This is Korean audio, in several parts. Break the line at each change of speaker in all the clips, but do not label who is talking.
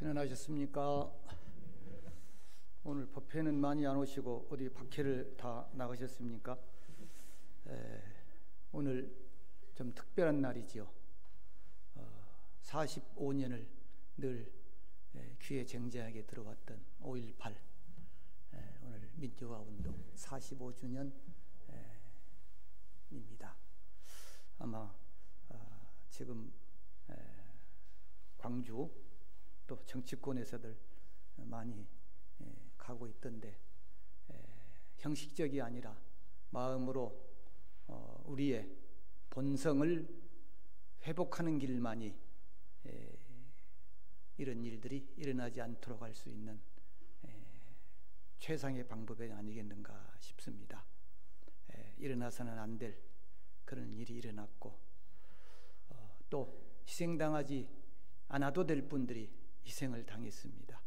편안하셨습니까? 오늘 법회는 많이 안 오시고 어디 밖에를 다 나가셨습니까? 오늘 좀 특별한 날이지요. 45년을 늘 귀에 쟁쟁하게 들어왔던 5.18 오늘 민주화운동 45주년입니다. 아마 지금 광주 또 정치권에서들 많이 가고 있던데 형식적이 아니라 마음으로 우리의 본성을 회복하는 길만이 이런 일들이 일어나지 않도록 할 수 있는 최상의 방법이 아니겠는가 싶습니다. 일어나서는 안 될 그런 일이 일어났고 또 희생당하지 않아도 될 분들이 희생을 당했습니다.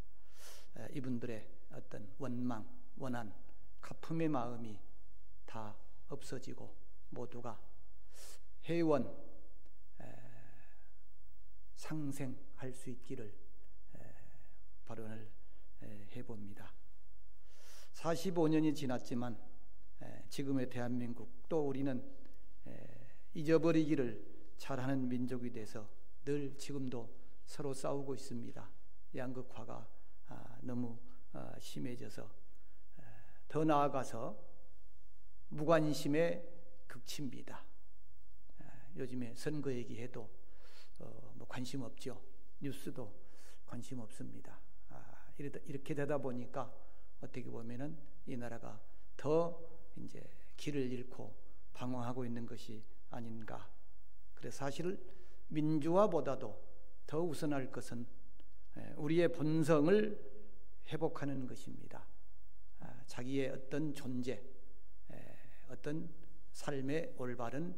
이분들의 어떤 원망, 원한, 가품의 마음이 다 없어지고 모두가 회원, 상생할 수 있기를 발언을 해봅니다. 45년이 지났지만 지금의 대한민국 또 우리는 잊어버리기를 잘하는 민족이 돼서 늘 지금도 서로 싸우고 있습니다. 양극화가 너무 심해져서 더 나아가서 무관심의 극치입니다. 요즘에 선거 얘기해도 뭐 관심 없죠. 뉴스도 관심 없습니다. 이렇게 되다 보니까 어떻게 보면은 이 나라가 더 이제 길을 잃고 방황하고 있는 것이 아닌가. 그래서 사실 민주화보다도 더 우선할 것은 우리의 본성을 회복하는 것입니다. 자기의 어떤 존재, 어떤 삶의 올바른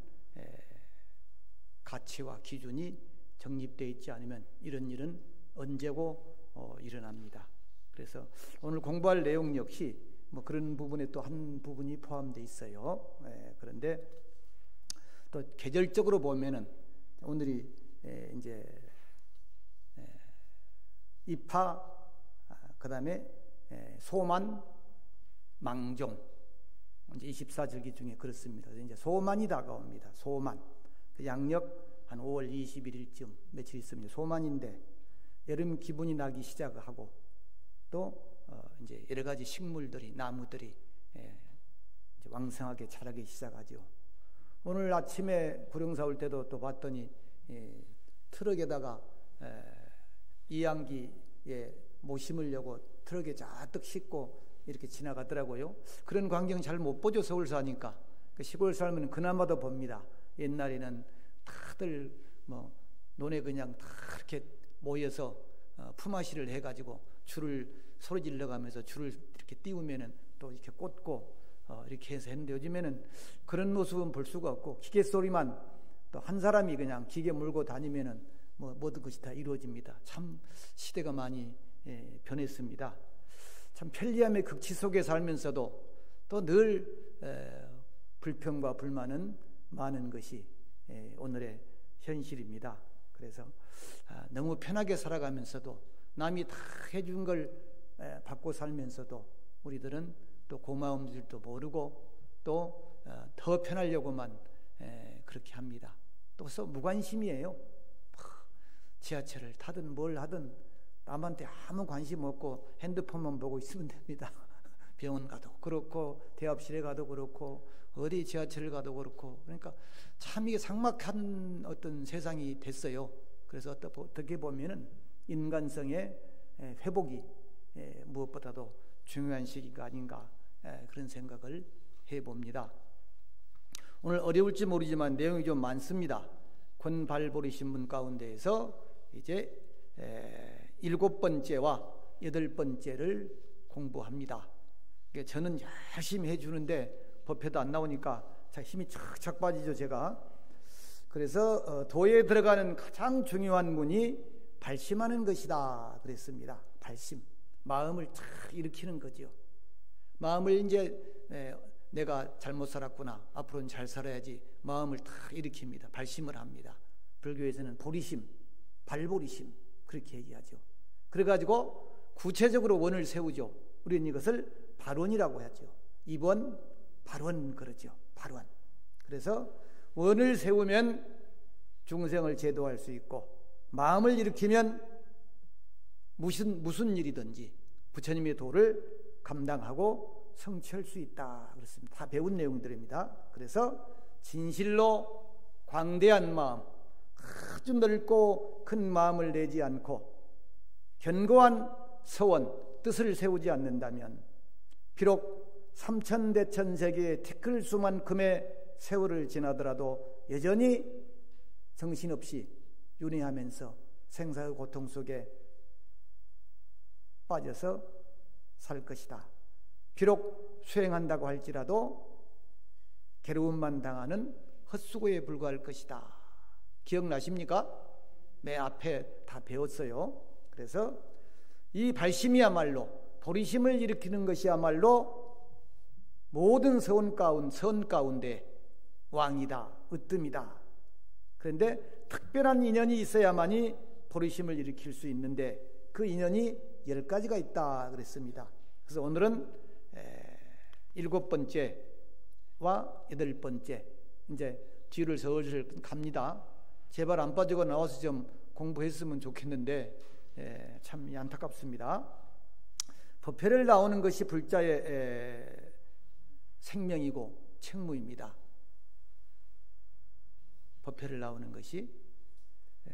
가치와 기준이 정립되어 있지 않으면 이런 일은 언제고 일어납니다. 그래서 오늘 공부할 내용 역시 뭐 그런 부분에 또 한 부분이 포함되어 있어요. 그런데 또 계절적으로 보면은 오늘이 이제 입하, 그 다음에 소만, 망종, 이제 24절기 중에 그렇습니다. 이제 소만이 다가옵니다. 소만. 그 양력 한 5월 21일쯤 며칠 있습니다. 소만인데 여름 기분이 나기 시작하고 또 이제 여러 가지 식물들이, 나무들이 이제 왕성하게 자라기 시작하죠. 오늘 아침에 구룡사 올 때도 또 봤더니 트럭에다가 이양기에 못 심으려고 트럭에 잔뜩 싣고 이렇게 지나가더라고요. 그런 광경 잘 못 보죠. 서울 사니까. 시골 살면 그나마도 봅니다. 옛날에는 다들 뭐 논에 그냥 다 이렇게 모여서 품앗이를 해가지고 줄을 소리 질러가면서 줄을 이렇게 띄우면은 또 이렇게 꽂고 이렇게 해서 했는데 요즘에는 그런 모습은 볼 수가 없고 기계 소리만 또 한 사람이 그냥 기계 몰고 다니면은 뭐 모든 것이 다 이루어집니다. 참 시대가 많이 변했습니다. 참 편리함의 극치 속에 살면서도 또 늘 불평과 불만은 많은 것이 오늘의 현실입니다. 그래서 너무 편하게 살아가면서도 남이 다 해준 걸 받고 살면서도 우리들은 또 고마운 줄도 모르고 또 더 편하려고만 그렇게 합니다. 또 무관심이에요. 지하철을 타든 뭘 하든 남한테 아무 관심 없고 핸드폰만 보고 있으면 됩니다. 병원 가도 그렇고 대합실에 가도 그렇고 어디 지하철을 가도 그렇고 그러니까 참 이게 삭막한 어떤 세상이 됐어요. 그래서 어떻게 보면은 인간성의 회복이 무엇보다도 중요한 시기가 아닌가 그런 생각을 해봅니다. 오늘 어려울지 모르지만 내용이 좀 많습니다. 권발보리 신문 가운데에서 이제 7번째와 8번째를 공부합니다. 저는 열심히 해주는데 법회도 안 나오니까 힘이 착착 빠지죠 제가. 그래서 도에 들어가는 가장 중요한 문이 발심하는 것이다 그랬습니다. 발심, 마음을 탁 일으키는 거죠. 마음을 이제 내가 잘못 살았구나, 앞으로는 잘 살아야지 마음을 탁 일으킵니다. 발심을 합니다. 불교에서는 보리심, 발보리심 그렇게 얘기하죠. 그래가지고 구체적으로 원을 세우죠. 우리는 이것을 발원이라고 하죠. 입원, 발원 그러죠. 발원. 그래서 원을 세우면 중생을 제도할 수 있고, 마음을 일으키면 무슨 일이든지 부처님의 도를 감당하고 성취할 수 있다. 그렇습니다. 다 배운 내용들입니다. 그래서 진실로 광대한 마음, 아주 넓고 큰 마음을 내지 않고 견고한 서원, 뜻을 세우지 않는다면 비록 삼천대천세계의 티끌수만큼의 세월을 지나더라도 여전히 정신없이 윤회하면서 생사의 고통 속에 빠져서 살 것이다. 비록 수행한다고 할지라도 괴로움만 당하는 헛수고에 불과할 것이다. 기억나십니까? 내 앞에 다 배웠어요. 그래서 이 발심이야말로, 보리심을 일으키는 것이야말로 모든 선 가운데 왕이다, 으뜸이다. 그런데 특별한 인연이 있어야만이 보리심을 일으킬 수 있는데 그 인연이 10가지가 있다 그랬습니다. 그래서 오늘은 7번째와 8번째, 이제 뒤를 슬슬 갑니다. 제발 안 빠지고 나와서 좀 공부했으면 좋겠는데 참 안타깝습니다. 법회를 나오는 것이 불자의 생명이고 책무입니다. 법회를 나오는 것이.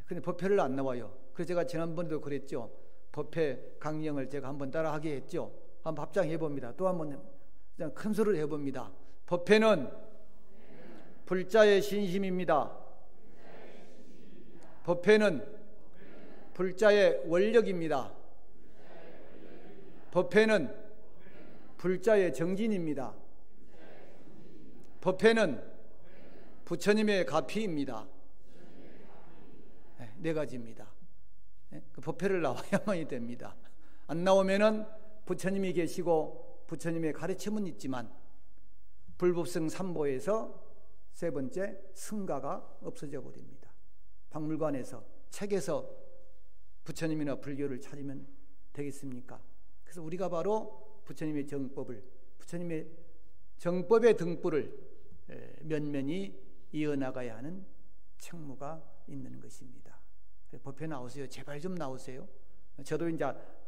근데 법회를 안 나와요. 그래서 제가 지난번에도 그랬죠. 법회 강령을 제가 한번 따라하게 했죠. 한번 합장해 봅니다. 또 한번 그냥 큰 소리를 해봅니다. 법회는 불자의 신심입니다. 법회는 불자의 원력입니다. 법회는 불자의 정진입니다. 법회는 부처님의 가피입니다. 네 가지입니다. 그 법회를 나와야만이 됩니다. 안 나오면은 부처님이 계시고 부처님의 가르침은 있지만 불법성 삼보에서 세 번째 승가가 없어져 버립니다. 박물관에서, 책에서 부처님이나 불교를 찾으면 되겠습니까? 그래서 우리가 바로 부처님의 정법을, 부처님의 정법의 등불을 면면히 이어나가야 하는 책무가 있는 것입니다. 법회 나오세요. 제발 좀 나오세요. 저도 이제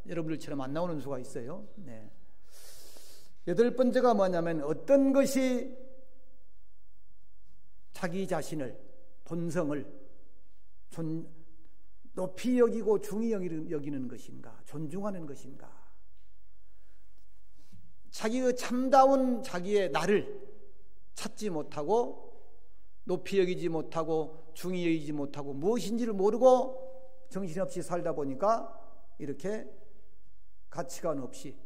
여러분들처럼 안 나오는 수가 있어요. 네. 8번째가 뭐냐면 어떤 것이 자기 자신을, 본성을 높이 여기고 중히 여기는 것인가, 존중하는 것인가, 자기의 참다운 자기의 나를 찾지 못하고 높이 여기지 못하고 중히 여기지 못하고 무엇인지를 모르고 정신없이 살다 보니까 이렇게 가치관 없이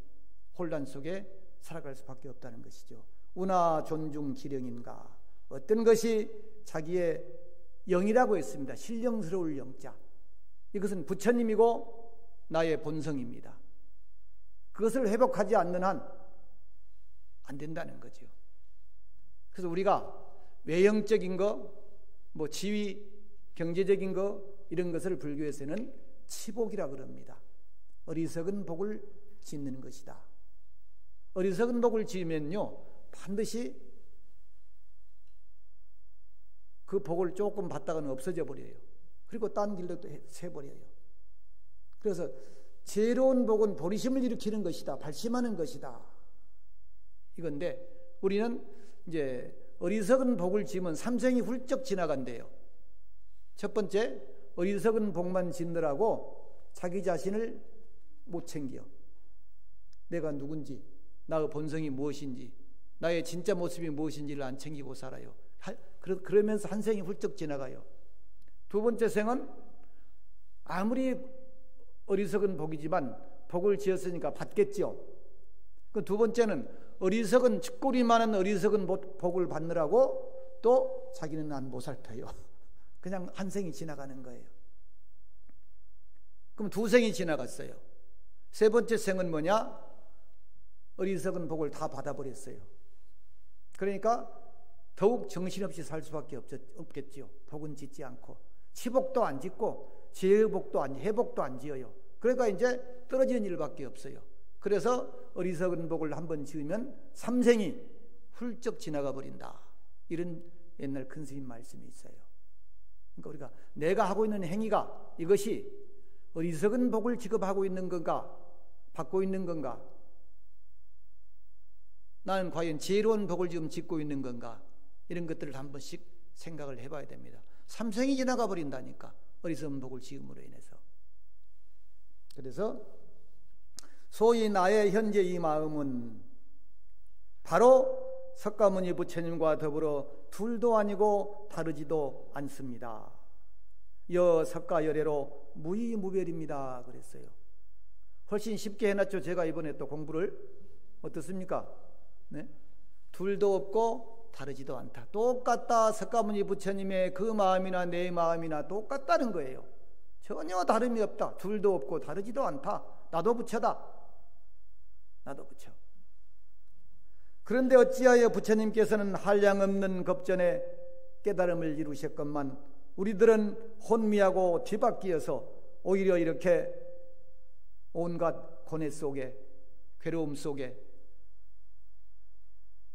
혼란 속에 살아갈 수밖에 없다는 것이죠. 우나 존중 기령인가, 어떤 것이 자기의 영이라고 했습니다. 신령스러울 영자, 이것은 부처님이고 나의 본성입니다. 그것을 회복하지 않는 한 안 된다는 거죠. 그래서 우리가 외형적인 거, 뭐 지위, 경제적인 거, 이런 것을 불교에서는 치복이라 그럽니다. 어리석은 복을 짓는 것이다. 어리석은 복을 지으면요, 반드시 그 복을 조금 받다가는 없어져 버려요. 그리고 딴 길로 또 새버려요. 그래서 제로운 복은 보리심을 일으키는 것이다, 발심하는 것이다, 이건데 우리는 이제 어리석은 복을 지으면 삼생이 훌쩍 지나간대요. 첫 번째, 어리석은 복만 짓느라고 자기 자신을 못 챙겨. 내가 누군지, 나의 본성이 무엇인지, 나의 진짜 모습이 무엇인지를 안 챙기고 살아요. 그러면서 한 생이 훌쩍 지나가요. 두 번째 생은 아무리 어리석은 복이지만 복을 지었으니까 받겠죠. 그 두 번째는 어리석은, 쥐꼬리 많은 어리석은 복을 받느라고 또 자기는 안 보살펴요. 그냥 한 생이 지나가는 거예요. 그럼 두 생이 지나갔어요. 세 번째 생은 뭐냐? 어리석은 복을 다 받아버렸어요. 그러니까 더욱 정신없이 살 수밖에 없겠죠. 복은 짓지 않고, 치복도 안 짓고, 제의복도 회복도 안 지어요. 그러니까 이제 떨어지는 일밖에 없어요. 그래서 어리석은 복을 한번 지으면 삼생이 훌쩍 지나가 버린다. 이런 옛날 큰 스님 말씀이 있어요. 그러니까 우리가 내가 하고 있는 행위가 이것이 어리석은 복을 지급하고 있는 건가, 받고 있는 건가, 나는 과연 지혜로운 복을 지금 짓고 있는 건가, 이런 것들을 한 번씩 생각을 해봐야 됩니다. 삼생이 지나가 버린다니까, 어리석은 복을 지음으로 인해서. 그래서 소위 나의 현재 이 마음은 바로 석가모니 부처님과 더불어 둘도 아니고 다르지도 않습니다. 여 석가열애로 무이무별입니다 그랬어요. 훨씬 쉽게 해놨죠. 제가 이번에 또 공부를. 어떻습니까? 네? 둘도 없고 다르지도 않다. 똑같다. 석가모니 부처님의 그 마음이나 내 마음이나 똑같다는 거예요. 전혀 다름이 없다. 둘도 없고 다르지도 않다. 나도 부처다. 나도 부처. 그런데 어찌하여 부처님께서는 한량없는 겁전에 깨달음을 이루셨건만 우리들은 혼미하고 뒤바뀌어서 오히려 이렇게 온갖 고뇌 속에, 괴로움 속에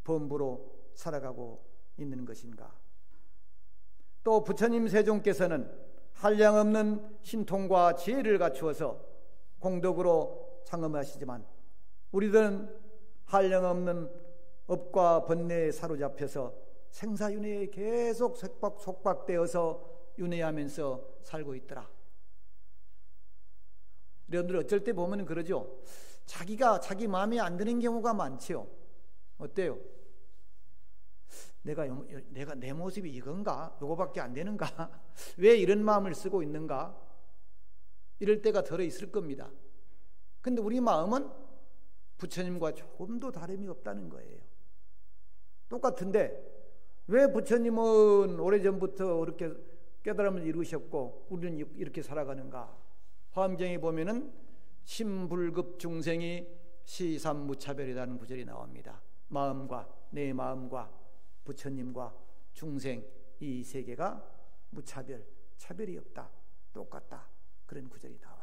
범부로 살아가고 있는 것인가? 또 부처님 세종께서는 한량없는 신통과 지혜를 갖추어서 공덕으로 창엄하시지만 우리들은 한량없는 업과 번뇌에 사로잡혀서 생사윤회에 계속 속박되어서 윤회하면서 살고 있더라. 여러분들 어쩔 때 보면 그러죠. 자기가 자기 마음에 안 드는 경우가 많지요. 어때요? 내가 내 모습이 이건가? 요거밖에 안 되는가? 왜 이런 마음을 쓰고 있는가? 이럴 때가 덜어 있을 겁니다. 근데 우리 마음은 부처님과 조금도 다름이 없다는 거예요. 똑같은데 왜 부처님은 오래전부터 이렇게 깨달음을 이루셨고 우리는 이렇게 살아가는가? 화엄경에 보면은 심불급 중생이 시삼무차별이라는 구절이 나옵니다. 마음과 내 마음과 부처님과 중생 이 세계가 무차별, 차별이 없다, 똑같다, 그런 구절이 나와요.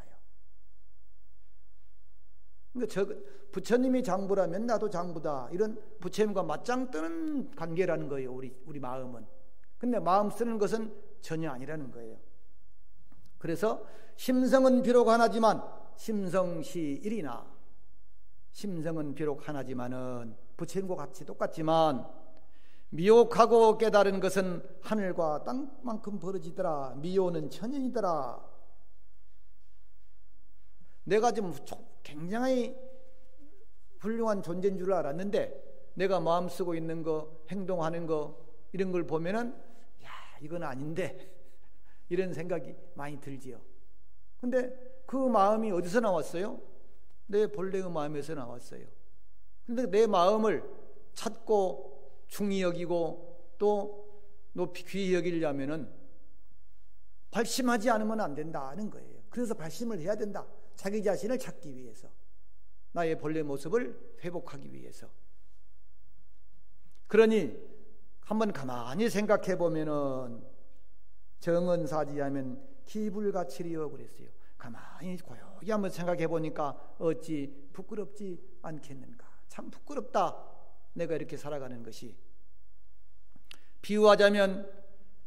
그러니까 부처님이 장부라면 나도 장부다, 이런 부처님과 맞짱 뜨는 관계라는 거예요. 우리 마음은. 근데 마음 쓰는 것은 전혀 아니라는 거예요. 그래서 심성은 비록 하나지만 심성시일이나, 심성은 비록 하나지만은 부처님과 같이 똑같지만 미혹하고 깨달은 것은 하늘과 땅만큼 벌어지더라. 미호는 천연이더라. 내가 좀 굉장히 훌륭한 존재인 줄 알았는데 내가 마음 쓰고 있는 거, 행동하는 거 이런 걸 보면은 야, 이건 아닌데 이런 생각이 많이 들지요. 근데 그 마음이 어디서 나왔어요? 내 본래의 마음에서 나왔어요. 근데 내 마음을 찾고 중히 여기고 또 높이 귀히 여기려면은 발심하지 않으면 안 된다는 거예요. 그래서 발심을 해야 된다. 자기 자신을 찾기 위해서, 나의 본래 모습을 회복하기 위해서. 그러니 한번 가만히 생각해 보면은 정언사지하면 기불가치리여 그랬어요. 가만히 고요히 한번 생각해 보니까 어찌 부끄럽지 않겠는가. 참 부끄럽다, 내가 이렇게 살아가는 것이. 비유하자면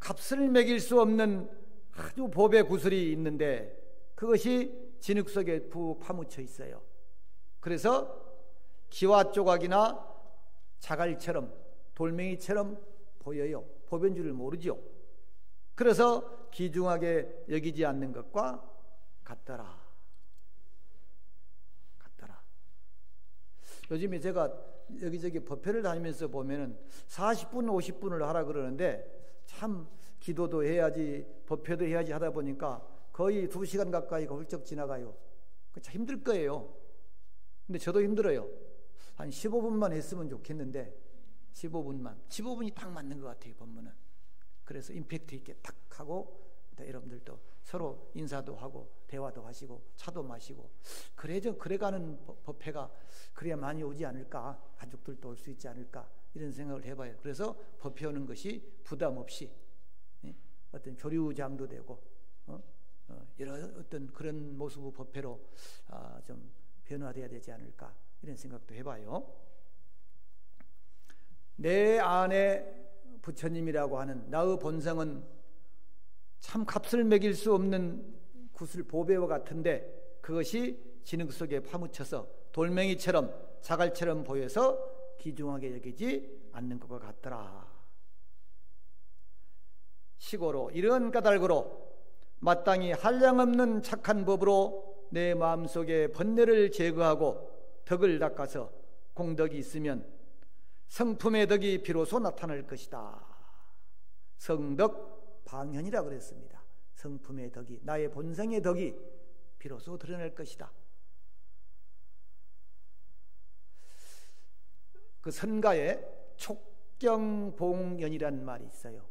값을 매길 수 없는 아주 법의 구슬이 있는데 그것이 진흙 속에 푹 파묻혀 있어요. 그래서 기와 조각이나 자갈처럼 돌멩이처럼 보여요. 법인 줄을 모르죠. 그래서 귀중하게 여기지 않는 것과 같더라. 요즘에 제가 여기저기 법회를 다니면서 보면은 40분 50분을 하라 그러는데 참 기도도 해야지 법회도 해야지 하다 보니까 거의 2시간 가까이가 훌쩍 지나가요. 참 힘들 거예요. 근데 저도 힘들어요. 한 15분만 했으면 좋겠는데 15분이 딱 맞는 것 같아요, 법문은. 그래서 임팩트 있게 딱 하고 여러분들도 서로 인사도 하고 대화도 하시고 차도 마시고 그래가는 법회가 그래야 많이 오지 않을까, 가족들도 올 수 있지 않을까, 이런 생각을 해봐요. 그래서 법회 오는 것이 부담 없이 어떤 교류장도 되고 여러 어떤 그런 모습의 법회로 좀 변화되어야 되지 않을까 이런 생각도 해봐요. 내 안에 부처님이라고 하는 나의 본성은 참 값을 매길 수 없는 구슬 보배와 같은데 그것이 진흙 속에 파묻혀서 돌멩이처럼 자갈처럼 보여서 귀중하게 여기지 않는 것과 같더라. 시고로 이런 까닭으로 마땅히 한량없는 착한 법으로 내 마음속에 번뇌를 제거하고 덕을 닦아서 공덕이 있으면 성품의 덕이 비로소 나타날 것이다. 성덕 방현이라 그랬습니다. 성품의 덕이, 나의 본성의 덕이 비로소 드러날 것이다. 그 선가에 촉경봉연이라는 말이 있어요.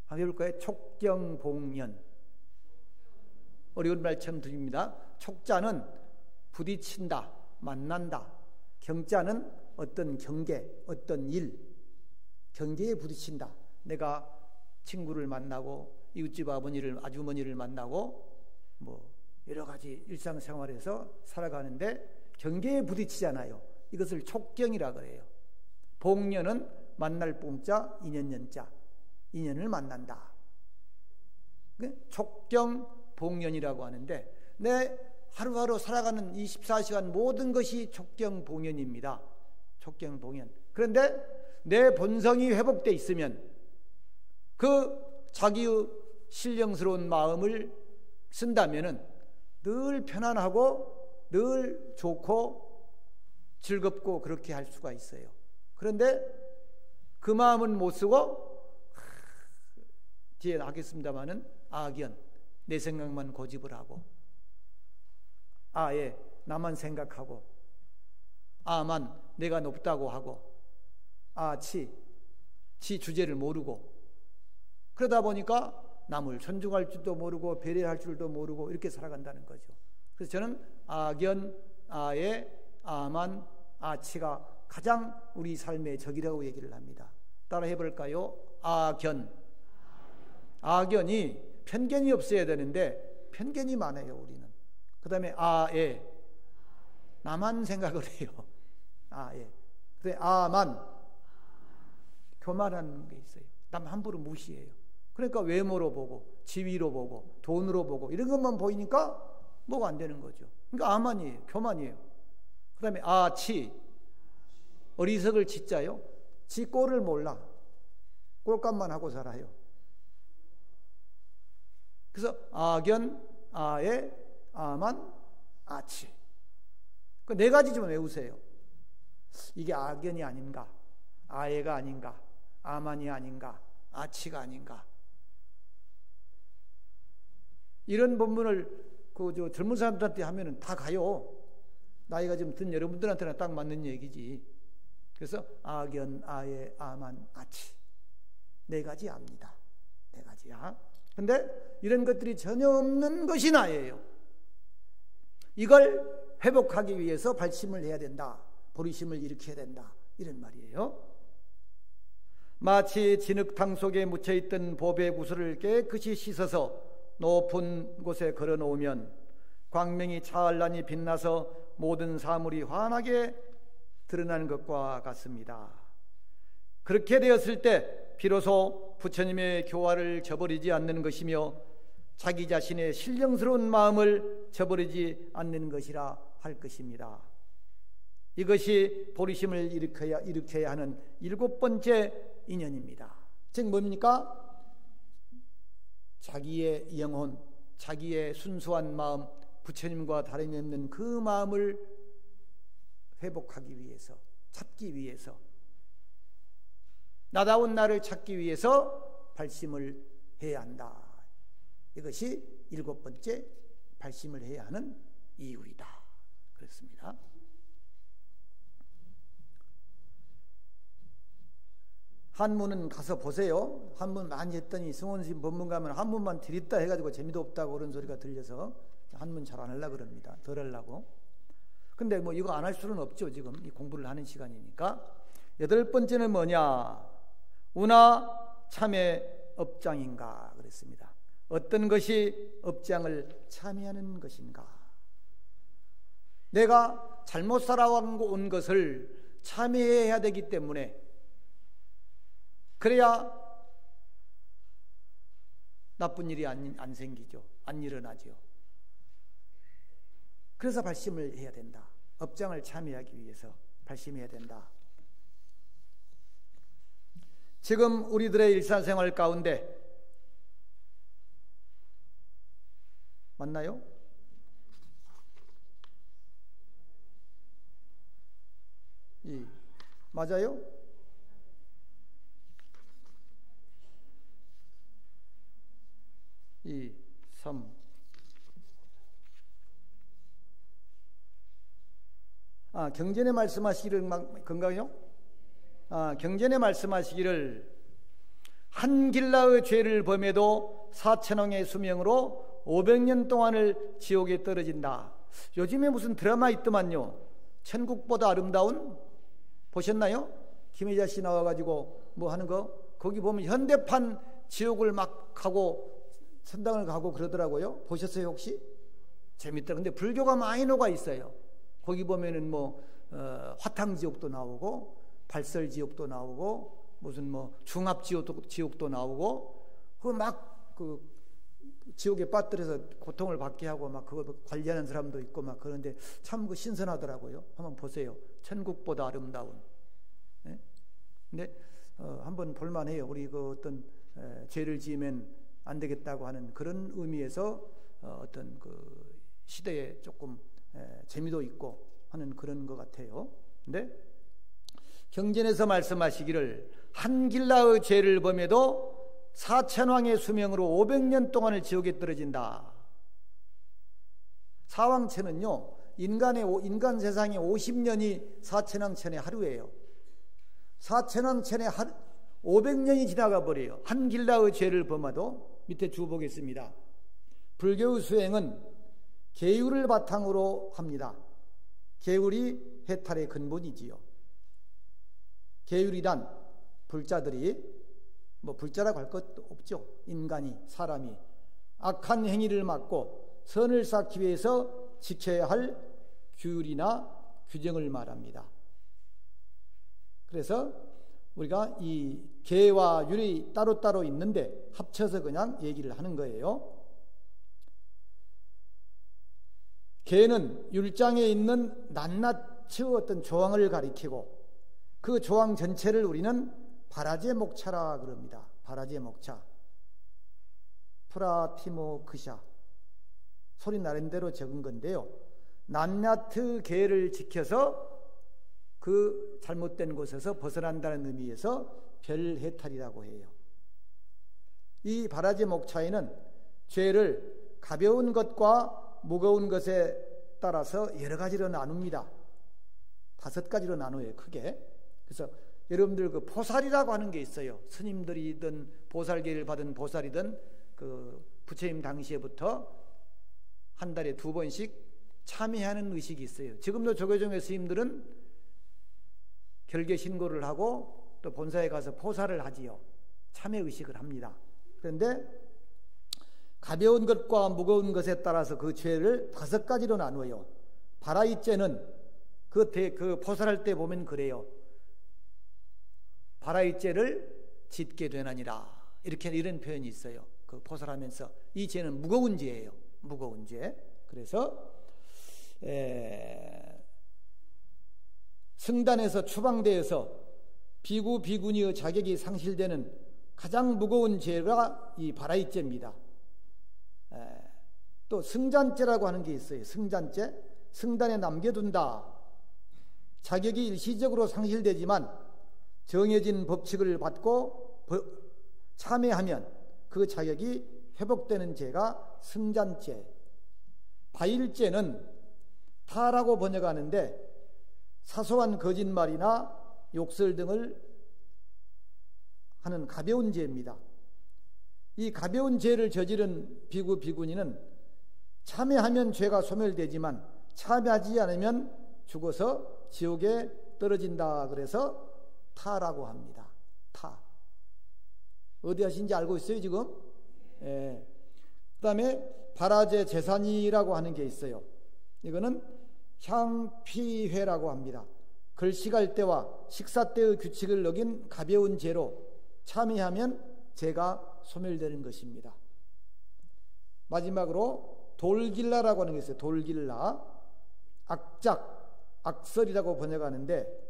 한번 해볼까요? 촉경봉연. 어려운 말처럼 들립니다. 촉자는 부딪힌다, 만난다. 경자는 어떤 경계, 어떤 일, 경계에 부딪힌다. 내가 친구를 만나고 이웃집 아주머니를 만나고 뭐 여러 가지 일상생활에서 살아가는데 경계에 부딪히잖아요. 이것을 촉경이라 그래요. 봉연은 만날 봉자, 인연연자, 인연을 만난다. 촉경 봉연이라고 하는데 내 하루하루 살아가는 24시간 모든 것이 촉경 봉연입니다. 촉경 봉연. 그런데 내 본성이 회복되어 있으면 그 자기의 신령스러운 마음을 쓴다면은 늘 편안하고 늘 좋고 즐겁고 그렇게 할 수가 있어요. 그런데 그 마음은 못 쓰고 뒤에 하겠습니다마는 악연, 내 생각만 고집을 하고 아예 나만 생각하고 아만 내가 높다고 하고 지 주제를 모르고 그러다 보니까 남을 존중할 줄도 모르고 배려할 줄도 모르고 이렇게 살아간다는 거죠. 그래서 저는 악연, 아예, 아만, 아치가 가장 우리 삶의 적이라고 얘기를 합니다. 따라 해볼까요? 악연. 악연이 편견이 없어야 되는데 편견이 많아요, 우리는. 그 다음에 아예. 나만 생각을 해요. 아예. 그 다음에 아만. 교만하는 게 있어요. 남 함부로 무시해요. 그러니까 외모로 보고 지위로 보고 돈으로 보고 이런 것만 보이니까 뭐가 안 되는 거죠. 그러니까 아만이에요. 교만이에요. 그 다음에 아치. 어리석을 치자요. 지 꼴을 몰라. 꼴값만 하고 살아요. 그래서 악연, 아예, 아만, 아치. 그 네 가지 좀 외우세요. 이게 악연이 아닌가, 아예가 아닌가, 아만이 아닌가, 아치가 아닌가. 이런 본문을 젊은 사람들한테 하면은 다 가요. 나이가 좀 든 여러분들한테는 딱 맞는 얘기지. 그래서 악연, 아예, 아만, 아치. 네 가지 압니다. 네 가지야. 근데 이런 것들이 전혀 없는 것이 나예요. 이걸 회복하기 위해서 발심을 해야 된다. 보리심을 일으켜야 된다. 이런 말이에요. 마치 진흙탕 속에 묻혀있던 보배 구슬을 깨끗이 씻어서 높은 곳에 걸어놓으면 광명이 찬란히 빛나서 모든 사물이 환하게 드러나는 것과 같습니다. 그렇게 되었을 때 비로소 부처님의 교화를 저버리지 않는 것이며 자기 자신의 신령스러운 마음을 저버리지 않는 것이라 할 것입니다. 이것이 보리심을 일으켜야 하는 7번째 인연입니다. 즉 뭡니까? 자기의 영혼, 자기의 순수한 마음, 부처님과 다름이 없는 그 마음을 회복하기 위해서, 찾기 위해서, 나다운 나를 찾기 위해서 발심을 해야 한다. 이것이 7번째 발심을 해야 하는 이유이다. 그렇습니다. 한문은 가서 보세요. 한문 많이 했더니 승원스님 법문 가면 한문만 드립다 해가지고 재미도 없다고 그런 소리가 들려서 한문 잘 안 하려고 그럽니다. 덜 하려고. 근데 뭐 이거 안 할 수는 없죠. 지금 이 공부를 하는 시간이니까. 8번째는 뭐냐? 운하 참회 업장인가 그랬습니다. 어떤 것이 업장을 참여하는 것인가? 내가 잘못 살아온 것을 참여해야 되기 때문에, 그래야 나쁜 일이 안 생기죠. 안 일어나죠. 그래서 발심을 해야 된다. 업장을 참여하기 위해서 발심해야 된다. 지금 우리들의 일상생활 가운데 맞나요? 맞아요? 이, 3. 경전에 말씀하시기를 건가요? 경전에 말씀하시기를 한길라의 죄를 범해도 사천왕의 수명으로 500년 동안을 지옥에 떨어진다. 요즘에 무슨 드라마 있더만요. 천국보다 아름다운, 보셨나요? 김혜자 씨 나와가지고 뭐 하는 거, 거기 보면 현대판 지옥을 막 가고 선당을 가고 그러더라고요. 보셨어요 혹시? 재밌더라. 근데 불교가 많이 녹아 있어요. 거기 보면은 뭐 화탕지옥도 나오고 발설지옥도 나오고 무슨 뭐 중압지옥도 나오고 그 막 그 지옥에 빠뜨려서 고통을 받게 하고 막 그거 관리하는 사람도 있고 막 그런데 참 그 신선하더라고요. 한번 보세요. 천국보다 아름다운. 네? 근데 한번 볼만해요. 우리 그 어떤 죄를 지으면 안 되겠다고 하는 그런 의미에서 어떤 그 시대에 조금 재미도 있고 하는 그런 것 같아요. 근데 경전에서 말씀하시기를 한길라의 죄를 범해도 사천왕의 수명으로 500년 동안을 지옥에 떨어진다. 사왕천은요, 인간 세상에 50년이 사천왕천의 하루예요. 사천왕천의 500년이 지나가 버려요. 한길라의 죄를 범해도. 밑에 주 보겠습니다. 불교의 수행은 계율을 바탕으로 합니다. 계율이 해탈의 근본이지요. 계율이란 불자들이 뭐 불자라고 할 것도 없죠. 인간이, 사람이 악한 행위를 막고 선을 쌓기 위해서 지켜야 할 규율이나 규정을 말합니다. 그래서 우리가 이 계와 율이 따로따로 있는데 합쳐서 그냥 얘기를 하는 거예요. 계는 율장에 있는 낱낱의 어떤 조항을 가리키고 그 조항 전체를 우리는 바라제 목차라 그럽니다. 바라제 목차. 프라티모크샤. 소리 나는 대로 적은 건데요. 낱낱의 계를 지켜서 그 잘못된 곳에서 벗어난다는 의미에서 별해탈이라고 해요. 이 바라제 목차에는 죄를 가벼운 것과 무거운 것에 따라서 여러 가지로 나눕니다. 5가지로 나눠요, 크게. 그래서 여러분들 그 보살이라고 하는 게 있어요. 스님들이든 보살계를 받은 보살이든 그 부처님 당시에부터 한 달에 2번씩 참여하는 의식이 있어요. 지금도 조계종의 스님들은 결계 신고를 하고 또 본사에 가서 포사를 하지요. 참여 의식을 합니다. 그런데 가벼운 것과 무거운 것에 따라서 그 죄를 5가지로 나누어요. 바라이죄는 그 포살할 때 보면 그래요. 바라이죄를 짓게 되나니라. 이런 표현이 있어요. 그 포살하면서 이 죄는 무거운 죄예요. 무거운 죄. 그래서 승단에서 추방되어서 비구 비구니의 자격이 상실되는 가장 무거운 죄가 이 바라이죄입니다. 또 승잔죄라고 하는 게 있어요. 승잔죄. 승단에 남겨둔다. 자격이 일시적으로 상실되지만 정해진 법칙을 받고 참여하면 그 자격이 회복되는 죄가 승잔죄. 바일죄는 타라고 번역하는데 사소한 거짓말이나 욕설 등을 하는 가벼운 죄입니다. 이 가벼운 죄를 저지른 비구 비구니는 참여하면 죄가 소멸되지만 참여하지 않으면 죽어서 지옥에 떨어진다. 그래서 타라고 합니다. 타. 어디 하신지 알고 있어요 지금? 그 다음에 발화제 제산이라고 하는 게 있어요. 이거는 향피회라고 합니다. 걸식할 때와 식사 때의 규칙을 어긴 가벼운 죄로 참여하면 죄가 소멸되는 것입니다. 마지막으로 돌길라라고 하는 게 있어요. 돌길라, 악작, 악설이라고 번역하는데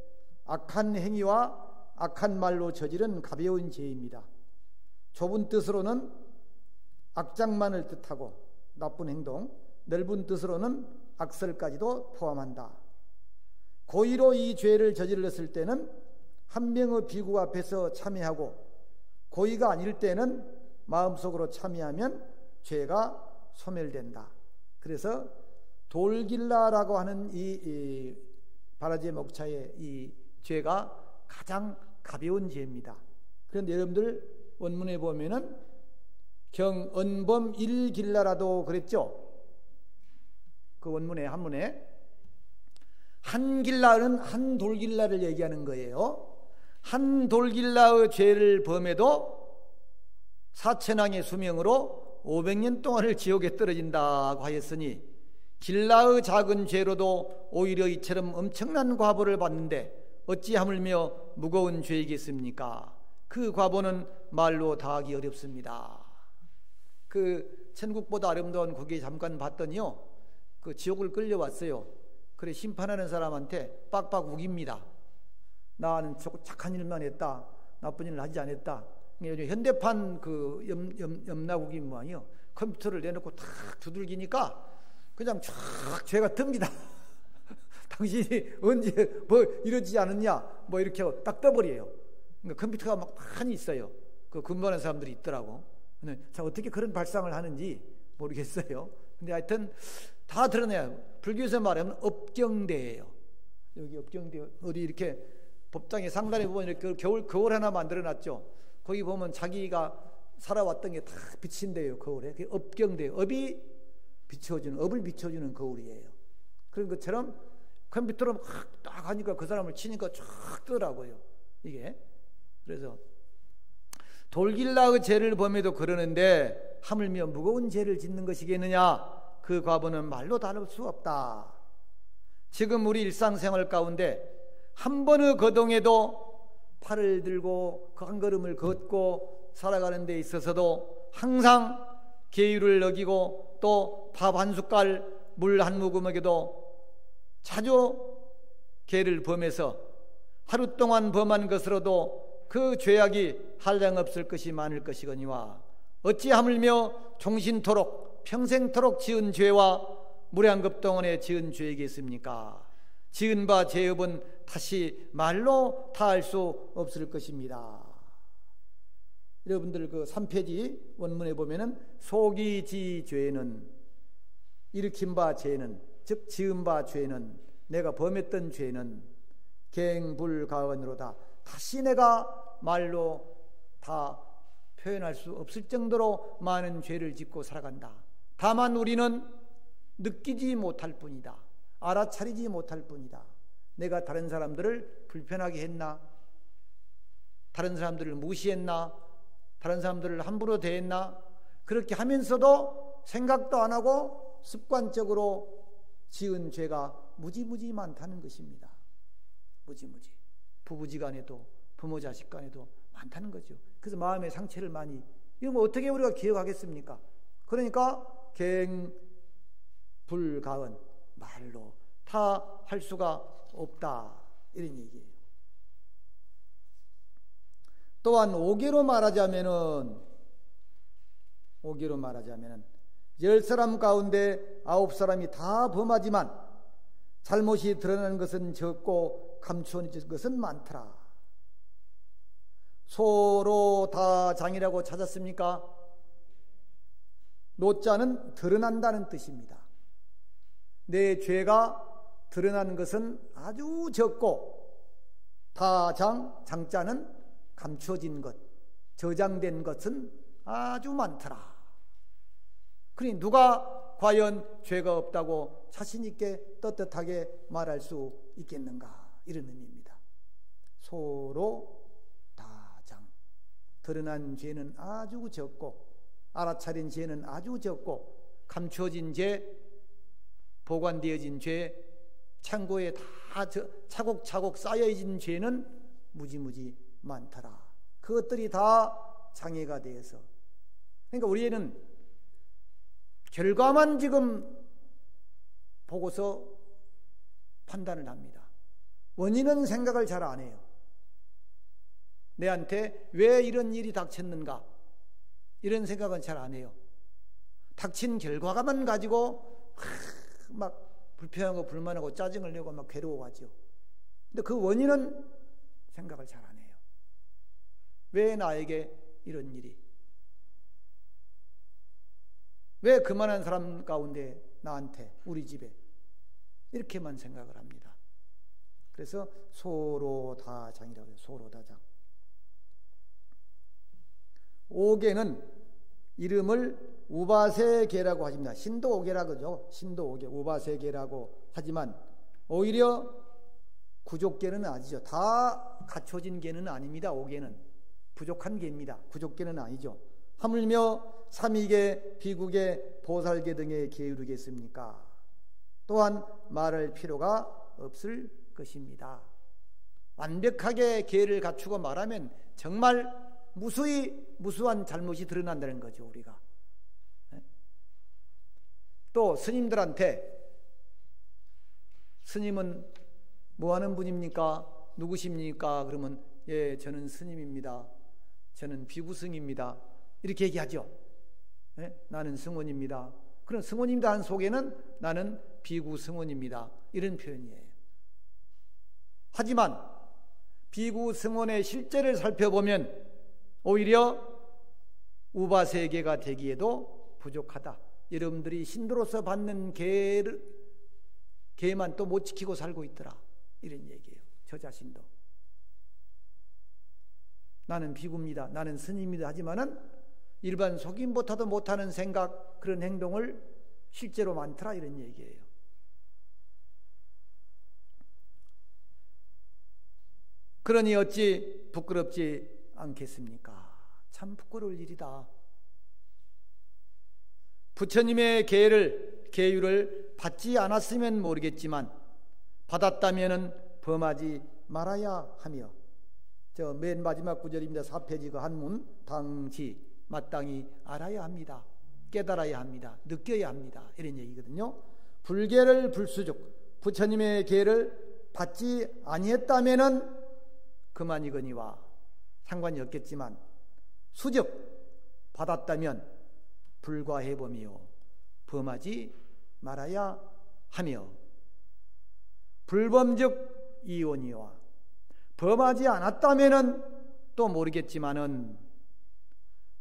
악한 행위와 악한 말로 저지른 가벼운 죄입니다. 좁은 뜻으로는 악작만을 뜻하고 나쁜 행동, 넓은 뜻으로는 악설까지도 포함한다. 고의로 이 죄를 저질렀을 때는 한 명의 비구 앞에서 참여하고, 고의가 아닐 때는 마음속으로 참여하면 죄가 소멸된다. 그래서 돌길라라고 하는 이 발화제 목차의 이 죄가 가장 가벼운 죄입니다. 그런데 여러분들 원문에 보면은 경언범 일길라라도 그랬죠. 그 원문에 한문에 한 길라는 한 돌길라를 얘기하는 거예요. 한 돌길라의 죄를 범해도 사천왕의 수명으로 500년 동안을 지옥에 떨어진다고 하였으니 길라의 작은 죄로도 오히려 이처럼 엄청난 과보를 받는데 어찌 하물며 무거운 죄이겠습니까? 그 과보는 말로 다하기 어렵습니다. 그 천국보다 아름다운 거기에 잠깐 봤더니요, 그 지옥을 끌려왔어요. 그래 심판하는 사람한테 빡빡 우깁니다. 나는 착한 일만 했다, 나쁜 일을 하지 않았다. 요즘 현대판 그 염라국이 뭐아니요, 컴퓨터를 내놓고 탁 두들기니까 그냥 쫙 죄가 뜹니다. 당신이 언제 뭐 이러지 않았냐, 뭐 이렇게 딱 떠버려요. 그러니까 컴퓨터가 막 많이 있어요. 그 근무하는 사람들이 있더라고. 근데 자, 어떻게 그런 발상을 하는지 모르겠어요. 근데 하여튼 다 드러내요. 불교에서 말하면 업경대예요. 여기 업경대, 어디 이렇게 법당의 상단에 보면 이렇게 거울 하나 만들어놨죠. 거기 보면 자기가 살아왔던 게 다 비친대요. 거울에. 그게 업경대예요. 업이 비춰주는, 업을 비춰주는 거울이에요. 그런 것처럼 컴퓨터로 막 딱 하니까 그 사람을 치니까 쫙 뜨더라고요. 이게. 그래서 돌길라의 죄를 범해도 그러는데 하물며 무거운 죄를 짓는 것이겠느냐? 그 과보는 말로 다룰 수 없다. 지금 우리 일상생활 가운데 한 번의 거동에도 팔을 들고 그 한 걸음을 걷고 살아가는 데 있어서도 항상 계율을 어기고 또 밥 한 숟갈 물 한 모금에게도 자주 죄를 범해서 하루 동안 범한 것으로도 그 죄악이 한량없을 것이 많을 것이거니와 어찌 하물며 종신토록 평생토록 지은 죄와 무량겁 동안에 지은 죄이겠습니까? 지은 바 죄업은 다시 말로 다할 수 없을 것입니다. 여러분들 그 3페이지 원문에 보면은 속이지 죄는, 일으킨 바 죄는, 즉 지은 바 죄는, 내가 범했던 죄는 갱불가언으로다. 다시 내가 말로 다 표현할 수 없을 정도로 많은 죄를 짓고 살아간다. 다만 우리는 느끼지 못할 뿐이다. 알아차리지 못할 뿐이다. 내가 다른 사람들을 불편하게 했나? 다른 사람들을 무시했나? 다른 사람들을 함부로 대했나? 그렇게 하면서도 생각도 안 하고 습관적으로 지은 죄가 무지무지 많다는 것입니다. 무지무지. 부부지간에도 부모 자식 간에도 많다는 거죠. 그래서 마음의 상처를 많이, 이거 뭐 어떻게 우리가 기억하겠습니까? 그러니까 갱불가언, 말로 다 할 수가 없다, 이런 얘기예요. 또한 오계로 말하자면은 10사람 가운데 9사람이 다 범하지만 잘못이 드러나는 것은 적고 감추어진 것은 많더라. 소로 다 장이라고 찾았습니까? 노자는 드러난다는 뜻입니다. 내 죄가 드러나는 것은 아주 적고, 다장, 장자는 감추어진 것, 저장된 것은 아주 많더라. 그러니 누가 과연 죄가 없다고 자신 있게 떳떳하게 말할 수 있겠는가, 이런 의미입니다. 소로 다장, 드러난 죄는 아주 적고 알아차린 죄는 아주 적고, 감추어진 죄, 보관되어진 죄, 창고에 다 차곡차곡 쌓여진 죄는 무지무지 많더라. 그것들이 다 장애가 되어서, 그러니까 우리는 결과만 지금 보고서 판단을 합니다. 원인은 생각을 잘 안 해요. 내한테 왜 이런 일이 닥쳤는가, 이런 생각은 잘 안 해요. 닥친 결과만 가지고 막 불편하고 불만하고 짜증을 내고 막 괴로워하죠. 근데 그 원인은 생각을 잘 안 해요. 왜 나에게 이런 일이, 왜 그만한 사람 가운데 나한테, 우리 집에, 이렇게만 생각을 합니다. 그래서 소로다장이라고 해요. 소로다장. 오계는 이름을 우바세계라고 하십니다. 신도오계라고 그러죠. 신도오계, 우바세계라고 하지만 오히려 구족계는 아니죠. 다 갖춰진 계는 아닙니다. 오계는 부족한 계입니다. 구족계는 아니죠. 하물며 삼위계, 비구계, 보살계 등의 계율이겠습니까? 또한 말할 필요가 없을 것입니다. 완벽하게 계를 갖추고 말하면 정말 무수한 잘못이 드러난다는 거죠. 우리가 또 스님들한테, 스님은 뭐 하는 분입니까? 누구십니까? 그러면 예, 저는 스님입니다. 저는 비구승입니다. 이렇게 얘기하죠. 예? 나는 승원입니다. 그럼 승원입니다 한 속에는 나는 비구승원입니다. 이런 표현이에요. 하지만 비구승원의 실제를 살펴보면 오히려 우바세계가 되기에도 부족하다. 여러분들이 신도로서 받는 계만 또 못 지키고 살고 있더라. 이런 얘기예요. 저 자신도. 나는 비구입니다. 나는 스님입니다. 하지만은 일반 속인보다도 못하는 생각, 그런 행동을 실제로 많더라. 이런 얘기예요. 그러니 어찌 부끄럽지 않겠습니까? 참 부끄러울 일이다. 부처님의 계율을 받지 않았으면 모르겠지만 받았다면은 범하지 말아야 하며, 저 맨 마지막 구절입니다. 4페이지 그 한문, 당시 마땅히 알아야 합니다. 깨달아야 합니다. 느껴야 합니다. 이런 얘기거든요. 불계를 불수적, 부처님의 계를 받지 아니했다면은 그만이거니와 상관이 없겠지만, 수적 받았다면 불과해보며 범하지 말아야 하며, 불범적 이혼이와 범하지 않았다면은 또 모르겠지만은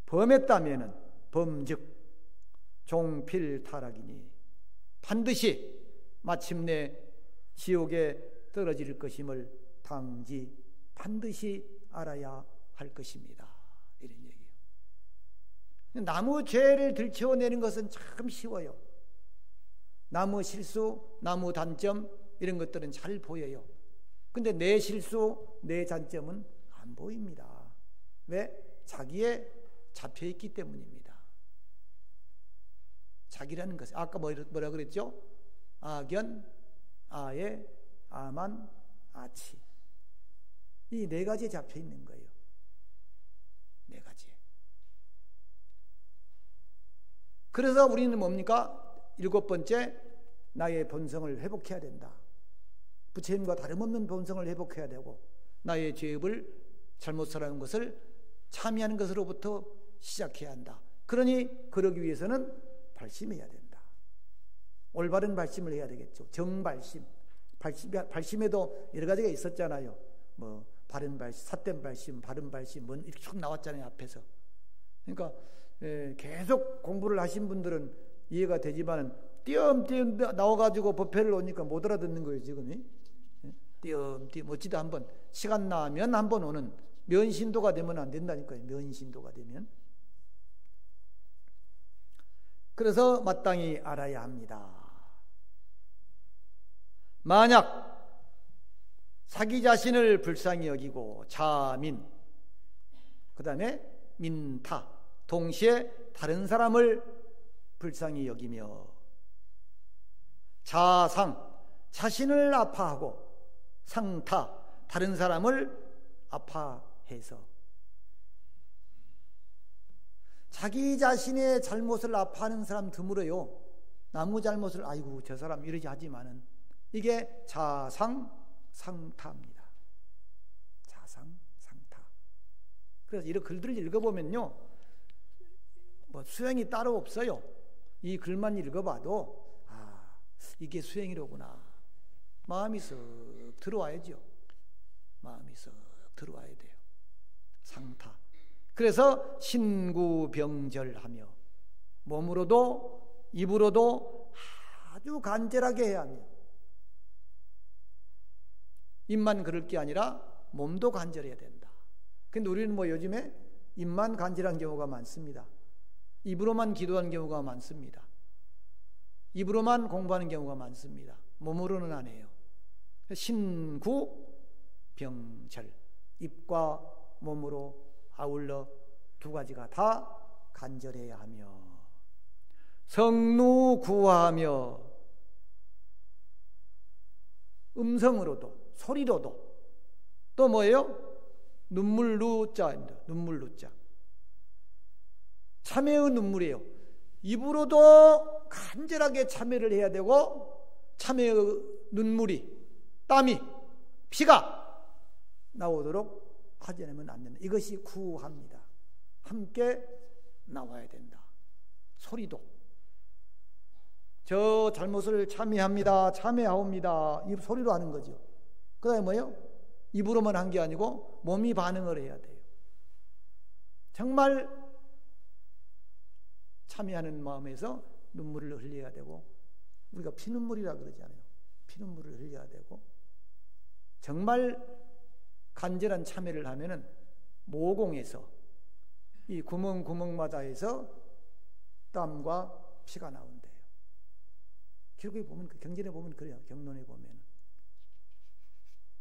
범했다면은 범즉 종필타락이니 반드시 마침내 지옥에 떨어질 것임을 당지 반드시 알아야 할 것입니다. 이런 얘기예요. 나무 죄를 들춰내는 것은 참 쉬워요. 나무 실수, 나무 단점, 이런 것들은 잘 보여요. 근데 내 실수, 내 단점은 안 보입니다. 왜? 자기에 잡혀있기 때문입니다. 자기라는 것은 아까 뭐라 그랬죠? 아견, 아예, 아만, 아치. 이 네 가지에 잡혀있는 거예요. 네 가지에. 그래서 우리는 뭡니까? 7번째, 나의 본성을 회복해야 된다. 부처님과 다름없는 본성을 회복해야 되고, 나의 죄업을 잘못 살아온 것을 참여하는 것으로부터 시작해야 한다. 그러니 그러기 위해서는 발심해야 된다. 올바른 발심을 해야 되겠죠. 정발심. 발심에도 여러 가지가 있었잖아요. 뭐 바른 발심, 삿된 발심, 바른 발심, 뭐 이렇게 쭉 나왔잖아요, 앞에서. 그러니까 계속 공부를 하신 분들은 이해가 되지만은 띄엄띄엄 나와가지고 법회를 오니까 못 알아듣는 거예요, 지금이. 띄엄띄엄 어찌다 한번 시간 나면 한번 오는 면신도가 되면 안 된다니까요. 면신도가 되면. 그래서 마땅히 알아야 합니다. 만약 자기 자신을 불쌍히 여기고 자민, 그 다음에 민타, 동시에 다른 사람을 불쌍히 여기며 자상, 자신을 아파하고 상타, 다른 사람을 아파해서 자기 자신의 잘못을 아파하는 사람 드물어요. 남의 잘못을 아이고 저 사람 이러지 하지만은 이게 자상상타입니다. 자상상타. 그래서 이런 글들을 읽어보면요, 뭐 수행이 따로 없어요. 이 글만 읽어봐도 이게 수행이로구나. 마음이 쓱 들어와야죠. 마음이 쓱 들어와야 돼요. 상타. 그래서 신구병절하며 몸으로도 입으로도 아주 간절하게 해야 하며 입만 그럴 게 아니라 몸도 간절해야 된다. 근데 우리는 뭐 요즘에 입만 간절한 경우가 많습니다. 입으로만 기도하는 경우가 많습니다. 입으로만 공부하는 경우가 많습니다. 몸으로는 안 해요. 신구병절, 입과 몸으로 아울러 두 가지가 다 간절해야 하며 성루구하며 음성으로도 소리로도 또 뭐예요? 눈물루자입니다. 눈물루자. 참회의 눈물이에요. 입으로도 간절하게 참회를 해야 되고 참회의 눈물이 땀이 피가 나오도록 하지 않으면 안 된다. 이것이 구합니다. 함께 나와야 된다. 소리도 저 잘못을 참회합니다. 참회하옵니다. 이 소리로 하는 거죠. 그 다음에 뭐예요? 입으로만 한 게 아니고 몸이 반응을 해야 돼요. 정말 참회하는 마음에서 눈물을 흘려야 되고 우리가 피눈물이라 그러잖아요. 피눈물을 흘려야 되고 정말 간절한 참회를 하면은 모공에서 이 구멍마다 해서 땀과 피가 나온대요. 기록에 보면 경전에 보면 그래요. 경론에 보면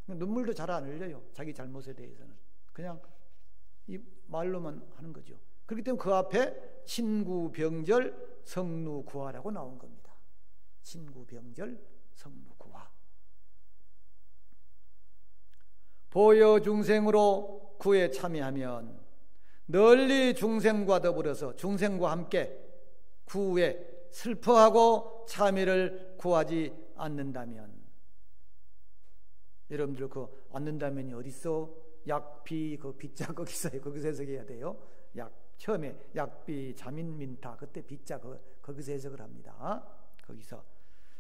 눈물도 잘 안 흘려요. 자기 잘못에 대해서는 그냥 이 말로만 하는 거죠. 그렇기 때문에 그 앞에 신구병절 성루구화라고 나온 겁니다. 신구병절 성루구화. 보여 중생으로 구에 참여하면 널리 중생과 더불어서 중생과 함께 구에 슬퍼하고 참여를 구하지 않는다면 여러분들 그 않는다면이 어딨어? 약비 그 비자 거기서 해석해야 돼요. 처음에 약비 자민민타 그때 비자 거기서 해석을 합니다. 거기서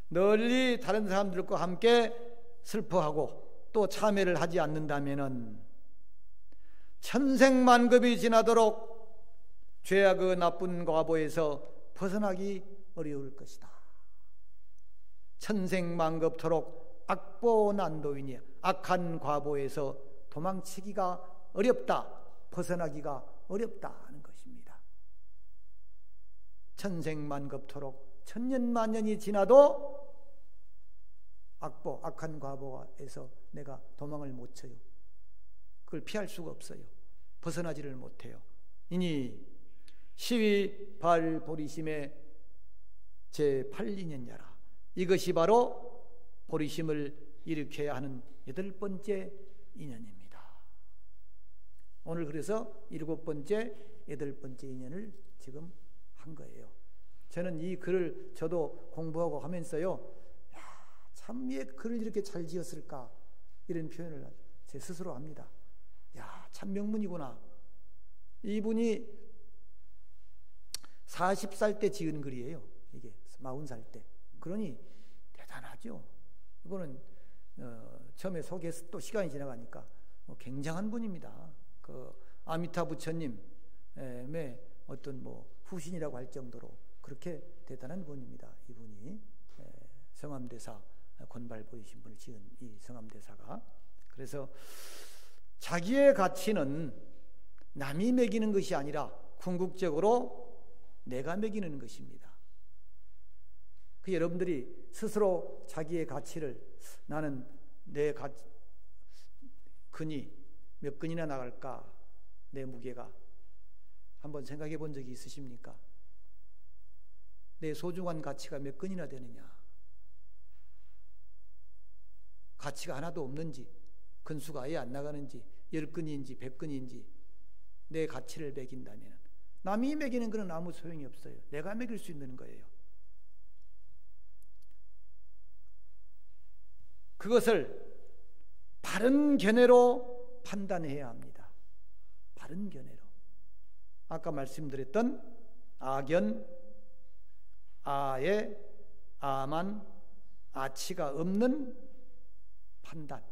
널리 다른 사람들과 함께 슬퍼하고 또 참회를 하지 않는다면은 천생만급이 지나도록 죄악의 나쁜 과보에서 벗어나기 어려울 것이다. 천생만급토록 악보난도이니 악한 과보에서 도망치기가 어렵다. 벗어나기가 어렵다 하는 것입니다. 천생만급토록 천년만년이 지나도 악한 과보에서 내가 도망을 못 쳐요. 그걸 피할 수가 없어요. 벗어나지를 못해요. 이니 시위 발보리심의 제8인연야라. 이것이 바로 보리심을 일으켜야 하는 8번째 인연입니다. 오늘 그래서 7번째, 8번째 인연을 지금 한 거예요. 저는 이 글을 저도 공부하고 하면서요, 참 왜 글을 이렇게 잘 지었을까 이런 표현을 제 스스로 합니다. 참 명문이구나. 이분이 40살 때 지은 글이에요. 이게 40살 때. 그러니 대단하죠. 이거는 처음에 소개해서 또 시간이 지나가니까 굉장한 분입니다. 그 아미타 부처님의 어떤 뭐 후신이라고 할 정도로 그렇게 대단한 분입니다. 이분이 성암대사 권발보이신 분을 지은 이 성암대사가. 그래서 자기의 가치는 남이 매기는 것이 아니라 궁극적으로 내가 매기는 것입니다. 그 여러분들이 스스로 자기의 가치를 나는 내 근이 몇 근이나 나갈까 내 무게가 한번 생각해 본 적이 있으십니까? 내 소중한 가치가 몇 건이나 되느냐? 가치가 하나도 없는지, 근수가 아예 안 나가는지, 10건인지 100건인지 내 가치를 매긴다면 남이 매기는 것은 아무 소용이 없어요. 내가 매길 수 있는 거예요. 그것을 바른 견해로 판단해야 합니다. 바른 견해로. 아까 말씀드렸던 아견, 아에, 아만, 아치가 없는 판단,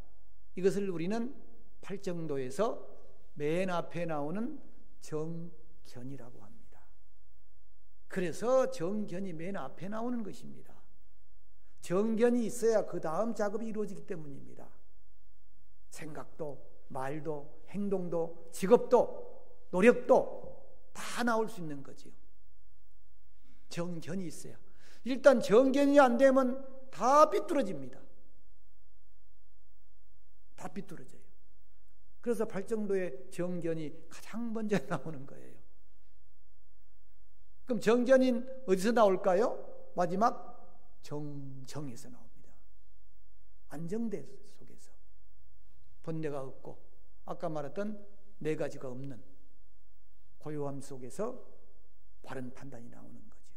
이것을 우리는 팔정도에서 맨 앞에 나오는 정견이라고 합니다. 그래서 정견이 맨 앞에 나오는 것입니다. 정견이 있어야 그 다음 작업이 이루어지기 때문입니다. 생각도, 말도, 행동도, 직업도, 노력도 다 나올 수 있는 거지요. 정견이 있어야. 일단 정견이 안 되면 다 삐뚤어집니다. 다 삐뚤어져요. 그래서 팔정도의 정견이 가장 먼저 나오는 거예요. 그럼 정견인 어디서 나올까요? 마지막 정에서 나옵니다. 안정대 속에서. 번뇌가 없고 아까 말했던 네 가지가 없는 고요함 속에서 바른 판단이 나오는 거죠.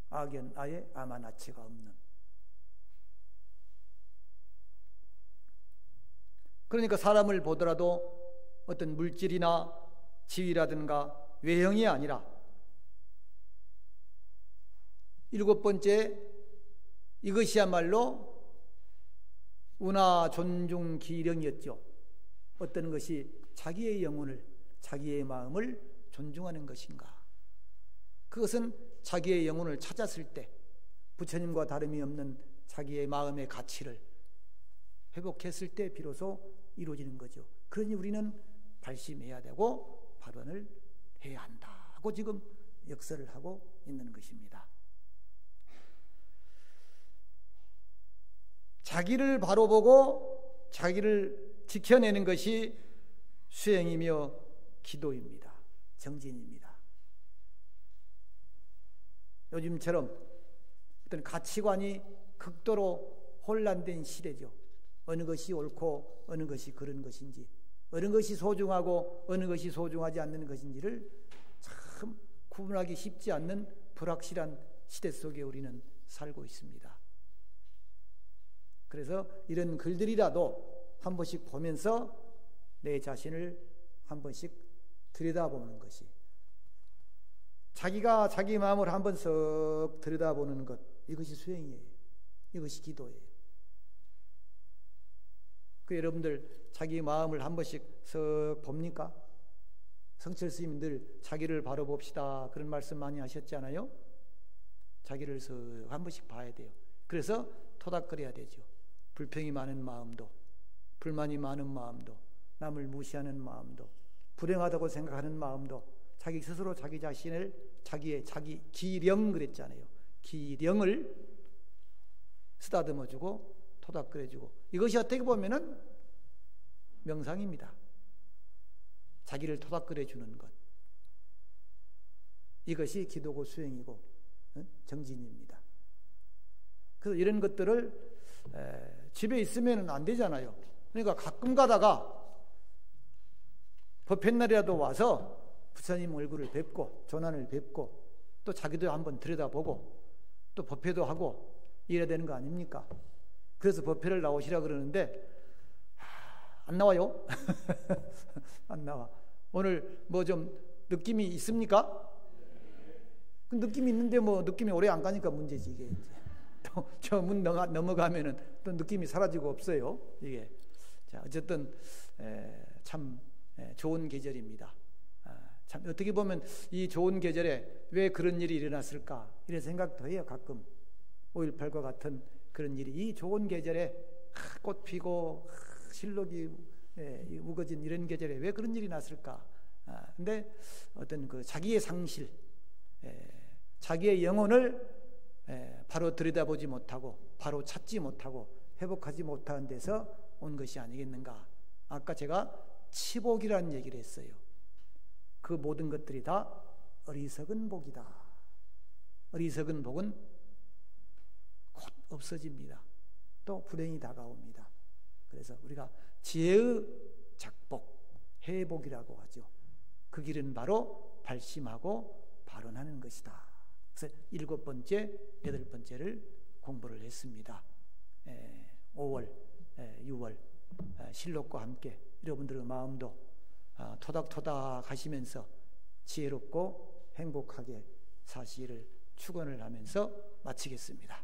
아견, 아에, 아마나치가 없는. 그러니까 사람을 보더라도 어떤 물질이나 지위라든가 외형이 아니라 7번째, 이것이야말로 운하 존중 기령이었죠. 어떤 것이 자기의 영혼을, 자기의 마음을 존중하는 것인가. 그것은 자기의 영혼을 찾았을 때 부처님과 다름이 없는 자기의 마음의 가치를 회복했을 때 비로소 이루어지는 거죠. 그러니 우리는 발심해야 되고 발언을 해야 한다고 지금 역설을 하고 있는 것입니다. 자기를 바로 보고 자기를 지켜내는 것이 수행이며 기도입니다. 정진입니다. 요즘처럼 어떤 가치관이 극도로 혼란된 시대죠. 어느 것이 옳고 어느 것이 그런 것인지, 어느 것이 소중하고 어느 것이 소중하지 않는 것인지를 참 구분하기 쉽지 않는 불확실한 시대 속에 우리는 살고 있습니다. 그래서 이런 글들이라도 한 번씩 보면서 내 자신을 한 번씩 들여다보는 것이, 자기가 자기 마음을 한 번 썩 들여다보는 것, 이것이 수행이에요. 이것이 기도예요. 그 여러분들 자기 마음을 한 번씩 썩 봅니까? 성철 스님이 늘 자기를 바로 봅시다 그런 말씀 많이 하셨잖아요. 자기를 썩 한 번씩 봐야 돼요. 그래서 토닥거려야 되죠. 불평이 많은 마음도, 불만이 많은 마음도, 남을 무시하는 마음도, 불행하다고 생각하는 마음도 자기 스스로 자기 자신을 자기 기령 그랬잖아요. 기령을 쓰다듬어주고 토닥거려주고, 이것이 어떻게 보면은 명상입니다. 자기를 토닥거려주는 것, 이것이 기도고 수행이고 정진입니다. 그래서 이런 것들을 집에 있으면 안 되잖아요. 그러니까 가끔 가다가 법회날이라도 와서 부처님 얼굴을 뵙고 조난을 뵙고 또 자기도 한번 들여다보고 또 법회도 하고 이래야 되는 거 아닙니까? 그래서 법회를 나오시라 그러는데 안 나와요. 안 나와. 오늘 뭐 좀 느낌이 있습니까? 그 느낌이 있는데 뭐 느낌이 오래 안 가니까 문제지 이게. 또 저 문 넘어가면은 또 느낌이 사라지고 없어요. 이게. 자, 어쨌든 참 좋은 계절입니다. 참 어떻게 보면 이 좋은 계절에 왜 그런 일이 일어났을까 이런 생각도 해요. 가끔 5.18과 같은 그런 일이 이 좋은 계절에 꽃 피고 실록이 우거진 이런 계절에 왜 그런 일이 났을까. 근데 어떤 그 자기의 상실, 자기의 영혼을 바로 들여다보지 못하고 바로 찾지 못하고 회복하지 못하는 데서 온 것이 아니겠는가. 아까 제가 치복이라는 얘기를 했어요. 그 모든 것들이 다 어리석은 복이다. 어리석은 복은 곧 없어집니다. 또 불행이 다가옵니다. 그래서 우리가 지혜의 작복, 회복이라고 하죠. 그 길은 바로 발심하고 발언하는 것이다. 그래서 7번째, 8번째를 공부를 했습니다. 5월, 6월 실록과 함께 여러분들의 마음도 토닥토닥 하시면서 지혜롭고 행복하게 사시기를 축원을 하면서 마치겠습니다.